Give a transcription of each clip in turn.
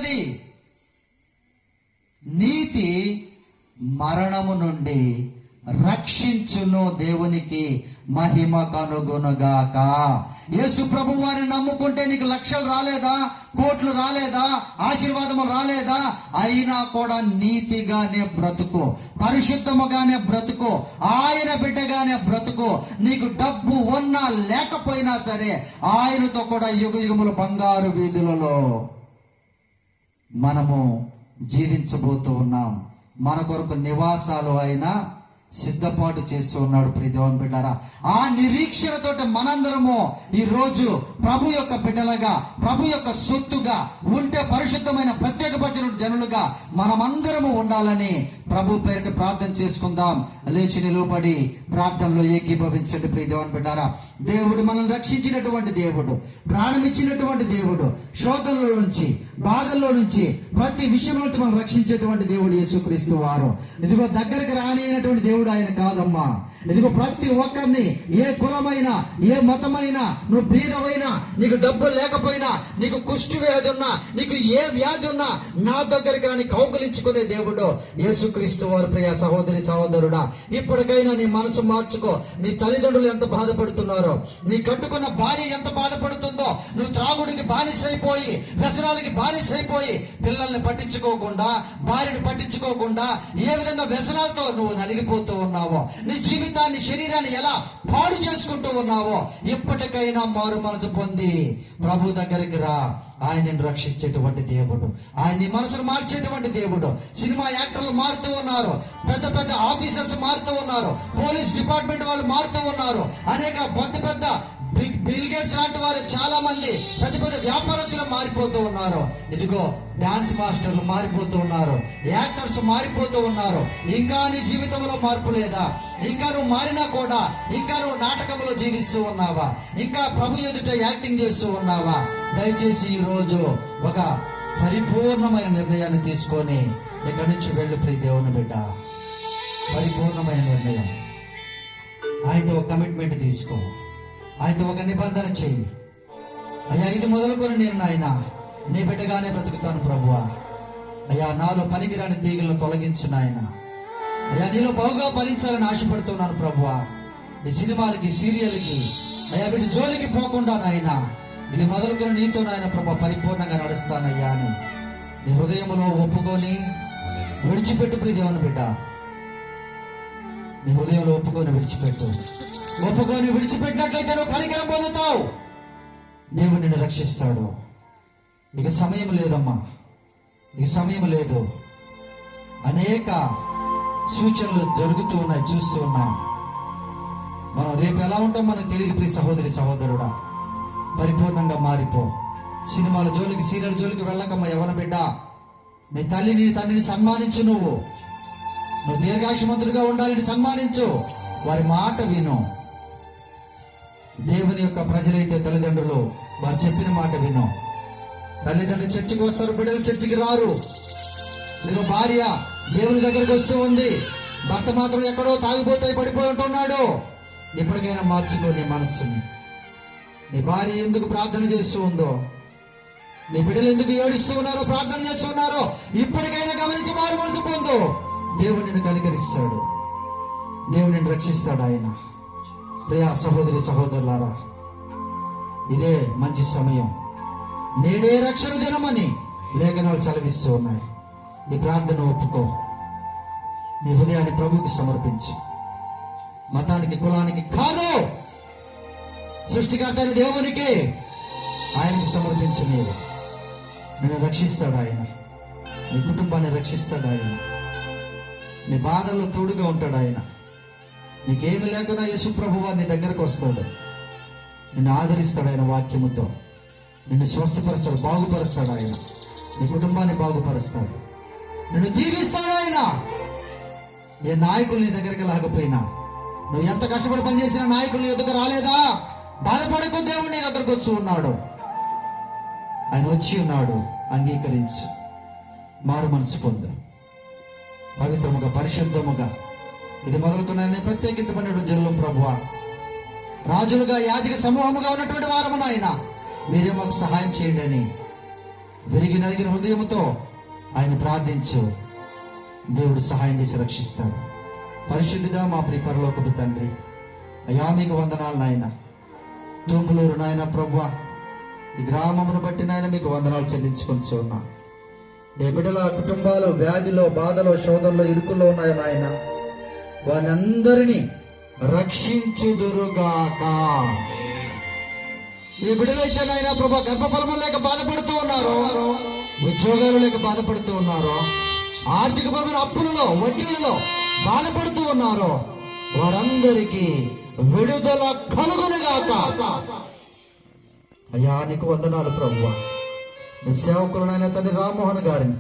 ఉన్నది. నీతి మరణము నుండి రక్షించును, దేవునికి మహిమ కనుగొనుగాక. యేసు ప్రభు వారిని నమ్ముకుంటే నీకు లక్షలు రాలేదా, కోట్లు రాలేదా, ఆశీర్వాదము రాలేదా? అయినా కూడా నీతిగానే బ్రతుకు, పరిశుద్ధముగానే బ్రతుకు, ఆయన బిడ్డగానే బ్రతుకు. నీకు డబ్బు ఉన్నా లేకపోయినా సరే ఆయనతో కూడా యుగ యుగములు బంగారు వీధులలో మనము జీవించబోతూ ఉన్నాం. మన కొరకు నివాసాలు ఆయన సిద్ధపాటు చేస్తూ ఉన్నాడు. ప్రియ దేవుని బిడ్డారా, ఆ నిరీక్షణతో మనందరము ఈ రోజు ప్రభు యొక్క బిడ్డలుగా, ప్రభు యొక్క సొత్తుగా ఉంటే పరిశుద్ధమైన ప్రత్యేకపరిచిన జనులుగా మనమందరము ఉండాలని ప్రభు పేరిట ప్రార్థన చేసుకుందాం. లేచి నిలువబడి ప్రార్థనలో ఏకీభవించండి. ప్రియ దేవుని బిడ్డారా, దేవుడు మనల్ని రక్షించినటువంటి దేవుడు, ప్రాణం ఇచ్చినటువంటి దేవుడు, శోధనలో నుంచి, బాధల్లో నుంచి, ప్రతి విషయం నుంచి మనం రక్షించేటువంటి దేవుడు యేసుక్రీస్తు వారు. ఇదిగో దగ్గరికి రానియనటువంటి దేవుడు ఆయన కాదమ్మా. ఇదిగో ప్రతి ఒక్కరిని, ఏ కులమైనా, ఏ మతమైనా, నువ్వు బీదమైనా, నీకు డబ్బులు లేకపోయినా, నీకు కుష్టి వ్యాధి ఉన్నా, నీకు ఏ వ్యాధి ఉన్నా, నా దగ్గరికి రాని కౌగులించుకునే దేవుడు యేసుక్రీస్తు వారు. ప్రియ సహోదరి సహోదరుడా, ఇప్పటికైనా నీ మనసు మార్చుకో. నీ తల్లిదండ్రులు ఎంత బాధపడుతున్నారో, నీ కట్టుకున్న భార్య ఎంత బాధపడుతుందో, నువ్వు త్రాగుడికి బానిసైపోయి, వ్యసనాలకి బానిసైపోయి, పిల్లల్ని పట్టించుకోకుండా, భార్యని పట్టించుకోకుండా, ఏ విధంగా వ్యసనాలతో నువ్వు నలిగిపోతూ ఉన్నావో, నీ జీవితాన్ని, శరీరాన్ని ఎలా పాడు చేసుకుంటూ ఉన్నావో, ఇప్పటికైనా మారు మనసు పొంది ప్రభు దగ్గరికి రా. ఆయనను రక్షించేటువంటి దేవుడు, ఆయన్ని మనసును మార్చేటువంటి దేవుడు. సినిమా యాక్టర్లు మారుతూ ఉన్నారు, పెద్ద పెద్ద ఆఫీసర్స్ మారుతూ ఉన్నారు, పోలీస్ డిపార్ట్మెంట్ వాళ్ళు మారుతూ ఉన్నారు, అనేక పెద్ద పెద్ద బిల్ గేట్స్ లాంటి వారు చాలా మంది పెద్ద పెద్ద వ్యాపారస్తులు మారిపోతూ ఉన్నారు. ఇదిగో డాన్స్ మాస్టర్లు మారిపోతూ ఉన్నారు, యాక్టర్స్ మారిపోతూ ఉన్నారు. ఇంకా నీ జీవితంలో మార్పు లేదా? ఇంకా నువ్వు మారినా కూడా ఇంకా నువ్వు నాటకంలో జీవిస్తూ ఉన్నావా? ఇంకా ప్రభు ఎదుట యాక్టింగ్ చేస్తూ ఉన్నావా? దయచేసి ఈరోజు ఒక పరిపూర్ణమైన నిర్ణయాన్ని తీసుకొని ఇక్కడి నుంచి వెళ్ళు. ప్రియ దేవుని బిడ్డ, పరిపూర్ణమైన నిర్ణయం. ఆయనతో ఒక కమిట్మెంట్ తీసుకో, ఆయనతో ఒక నిబంధన చెయ్యి. అయ్యా, ఇది మొదలుకొని నేను నాయన నీ బిడ్డగానే బ్రతుకుతాను ప్రభువా. అయ్యా, నాలో పనికిరాని తీగలను తొలగించు నాయన. అయ్యా, నీలో బాగా ఫలించాలని ఆశపడుతున్నాను ప్రభువా. ఈ సినిమాలకి, సీరియల్కి, అయ్యా వీటి జోలికి పోకుండా నాయన ఇది మొదలుకొని నీతో నాయన ప్రభు పరిపూర్ణంగా నడుస్తానయ్యా అని నీ హృదయంలో ఒప్పుకొని విడిచిపెట్టు. ప్రియ దేవుని బిడ్డ, నీ హృదయంలో ఒప్పుకొని విడిచిపెట్టు. ఒప్పుకొని విడిచిపెట్టినట్లయితే నువ్వు కనికరం పొందుతావు, దేవుడు నిన్ను రక్షిస్తాడు. ఇక సమయం లేదమ్మా, ఇక సమయం లేదు. అనేక సూచనలు జరుగుతూ ఉన్నాయి, చూస్తూ ఉన్నాం. మనం రేపు ఎలా ఉంటాం మనకు తెలియదు. ప్రియ సహోదరి సహోదరుడా, పరిపూర్ణంగా మారిపో. సినిమాల జోలికి, సీరియల్ జోలికి వెళ్ళకమ్మా. యవ్వన బిడ్డ, నీ తల్లిని, తండ్రిని సన్మానించు. నువ్వు దీర్ఘాయుష్మంతుడిగా ఉండాలని సన్మానించు. వారి మాట విను. దేవుని యొక్క ప్రజలైతే తల్లిదండ్రులు వారు చెప్పిన మాట విను. తల్లిదండ్రులు చర్చికి వస్తారు, బిడ్డలు చర్చికి రారు. ఇదిగో భార్య దేవుని దగ్గరికి వస్తూ ఉంది, భర్త మాత్రం ఎక్కడో తాగిపోతాయి, పడిపోయి ఉంటున్నాడు. ఇప్పటికైనా మార్చుకో నీ మనస్సుని. నీ భార్య ఎందుకు ప్రార్థన చేస్తూ ఉందో, నీ బిడ్డలు ఎందుకు ఏడుస్తూ ఉన్నారో, ప్రార్థన చేస్తూ ఉన్నారో, ఇప్పటికైనా గమనించి మారు మనసు పొందు. దేవుడు నిన్ను కనికరిస్తాడు, దేవుడు నిన్ను రక్షిస్తాడు ఆయన. ప్రియ సహోదరి సహోదరులారా, ఇదే మంచి సమయం. నేడే రక్షణ దినమని లేఖనాలు సెలవిస్తూ ఉన్నాయి. ఈ ప్రార్థన ఒప్పుకో. నీ హృదయాన్ని ప్రభువుకి సమర్పించు. మతానికి, కులానికి కాదు, సృష్టికర్త అయిన దేవునికి, ఆయనకి సమర్పించు. నిన్ను రక్షిస్తాడు ఆయన, నీ కుటుంబాన్ని రక్షిస్తాడు ఆయన, నీ బాధల్లో తోడుగా ఉంటాడు ఆయన. నీకేమి లేకుండా యేసు ప్రభువు నీ దగ్గరకు వస్తాడు, నిన్ను ఆదరిస్తాడు ఆయన వాక్యముతో, నిన్ను స్వస్థపరుస్తాడు, బాగుపరుస్తాడు ఆయన, నీ కుటుంబాన్ని బాగుపరుస్తాడు, నిన్ను దీవిస్తాడు ఆయన. ఏ నాయకులు నీ దగ్గరికి లాగపోయినా, నువ్వు ఎంత కష్టపడి పనిచేసిన నాయకులు నీ దగ్గర రాలేదా? బాధపడకు, దేవుడు నీ దగ్గరకు వచ్చి ఉన్నాడు, ఆయన వచ్చి ఉన్నాడు. అంగీకరించు, మారు మనసు పొందు, పవిత్రముగా, పరిశుద్ధముగా. ఇది మొదలుకున్న ప్రత్యేకించబడిన జనులం ప్రభువా, రాజులుగా, యాజక సమూహముగా ఉన్నటువంటి వారము నాయన, మీరే మాకు సహాయం చేయండి అని విరిగి నలిగిన హృదయంతో ఆయన ప్రార్థించు, దేవుడు సహాయం చేసి రక్షిస్తాడు. పరిశుద్ధుడా మా ప్రియ పరలోకపు తండ్రి, అయ్యా మీకు వందనాలు నాయన. తూములూరు నాయన ప్రభువా, ఈ గ్రామమును బట్టి నాయన మీకు వందనాలు చెల్లించుకొని ఉన్నా. ఏ బిడ్డల కుటుంబాలు వ్యాధిలో, బాధలో, శోధనలో, ఇరుకుల్లో ఉన్నాయో నాయన, వారిని అందరినీ రక్షించుదురుగాక. ఈ బిడ్డలైతే నాయన ప్రభా గర్భఫలము లేక బాధపడుతూ ఉన్నారు, ఉద్యోగాలు లేక బాధపడుతూ ఉన్నారు, ఆర్థిక పరమైన అప్పులలో, వడ్డీలలో బాధపడుతూ ఉన్నారు, వారందరికీ విడుదల కలుగునుగాక. అయ్యా నీకు వందనాలు ప్రభువా. మీ సేవకులనైనా తండ్రి రామ్మోహన్ గారిని,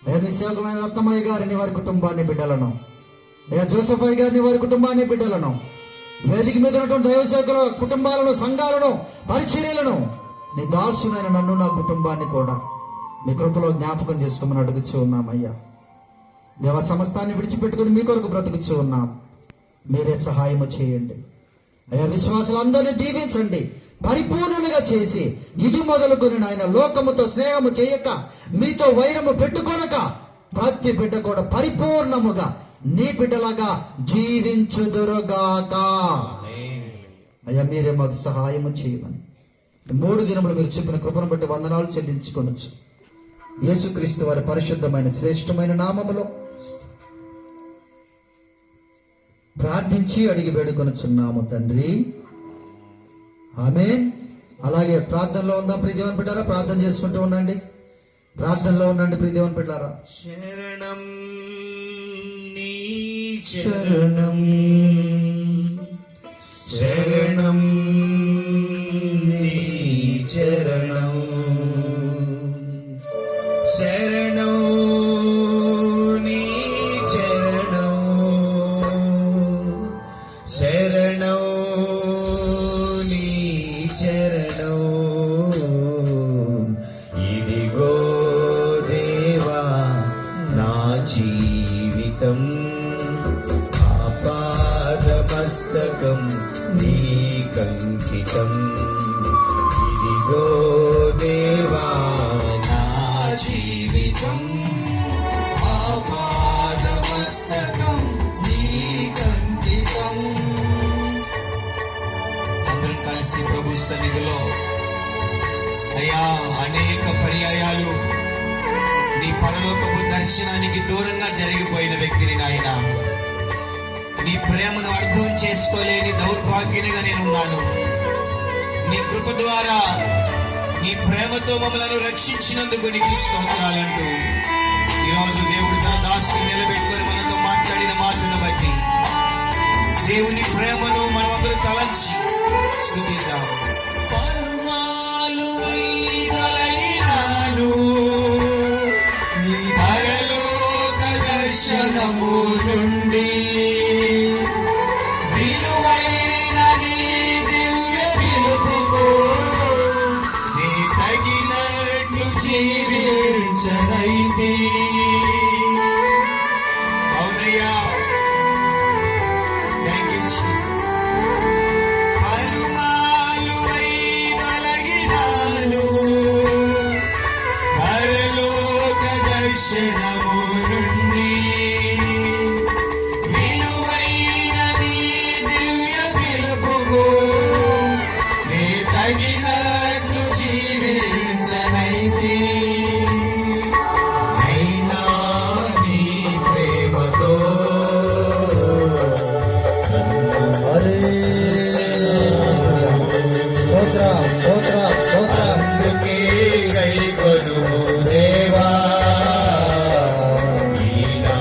అయ్యా మీ సేవకులైన రత్నమయ్య గారిని, వారి కుటుంబాన్ని, బిడ్డలను, అయ్యా జోసఫయ్య గారిని, వారి కుటుంబాన్ని, బిడ్డలను, వేదిక మీద ఉన్నటువంటి దైవ సేవకుల కుటుంబాలను, సంఘాలను, పరిచర్యలను, నీ దాసునైన నన్ను, నా కుటుంబాన్ని కూడా మీ కృపలో జ్ఞాపకం చేసుకోమని అడుగుచూ ఉన్నామయ్యా. దేవ సమస్తాన్ని విడిచిపెట్టుకుని మీ కొరకు బ్రతుకుచూ ఉన్నాం. మీరే సహాయము చేయండి అయ్యా. విశ్వాసులందరినీ దీవించండి, పరిపూర్ణులుగా చేసి, ఇది మొదలుకొని నాయన లోకముతో స్నేహము చేయక, మీతో వైరము పెట్టుకొనక, ప్రతి బిడ్డ కూడా పరిపూర్ణముగా నీ బిడ్డలాగా జీవించుదురుగాక. అయ్యా మీరే మాకు సహాయము చేయమని 3 దినములు మీరు చెప్పిన కృపను బట్టి వందనాలు చెల్లించుకొనొచ్చు. యేసుక్రీస్తు వారి పరిశుద్ధమైన శ్రేష్టమైన నామములో ప్రార్థించి అడిగి వేడుకొనుచున్నాము తండ్రి, ఆమేన్. అలాగే ప్రార్థనలో ఉందాం ప్రియ దేవుని బిడ్డారా, ప్రార్థన చేసుకుంటూ ఉండండి, ప్రార్థనలో ఉండండి ప్రియ దేవుని బిడ్డారా. శరణం నీ శరణం, శరణం నీ శరణం, శరణం నీ శరణం, శరణం నీ శరణం. ఇదిగో దేవా నా జీవితం, ఆపాదమస్తకం నీకంకితం. ఇదిగో దేవా నా జీవితం, ఆపాదమస్తకం నీకంకితం. అందరం కలిసి ప్రభు సన్నిధిలో అయ్యా అనేక పర్యాయాలు నీ పరలోకపు దర్శనానికి దూరంగా జరిగిపోయిన వ్యక్తిని నాయన, నీ ప్రేమను అర్థం చేసుకోలేని దౌర్భాగ్యునిగా నేనున్నాను. నీ కృప ద్వారా నీ ప్రేమతో మమ్మల్ని రక్షించినందుకు నీకు స్తోత్రాలంటూ ఈరోజు దేవుడు తన దాసుని నిలబెట్టుకొని మనతో మాట్లాడిన మాటను బట్టి దేవుని ప్రేమను మనమందరూ తలంచి స్తుతిద్దాం. పరుమాలు వైదొలగినాను నీ పరలోక దర్శనము నుండి, విలువైన నీ దివ్య పిలుపుకు నీ తగినట్లు జీవించనైతి. అవునయ్యా, థ్యాంక్ యూ జీసస్. పలుమాలు వైదొలగినాను పరలోక దర్శనము నుండి, విలువైన నీ దివ్య పిలుపుకు నీ తగినట్లు జీవించనైతి. అయినా నీ ప్రేమతో అందుకే గైకొనుము దేవా, నీ నా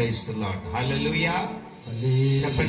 ప్రైజ్ ది లార్డ్. హల్లెలూయా. చెప్పండి.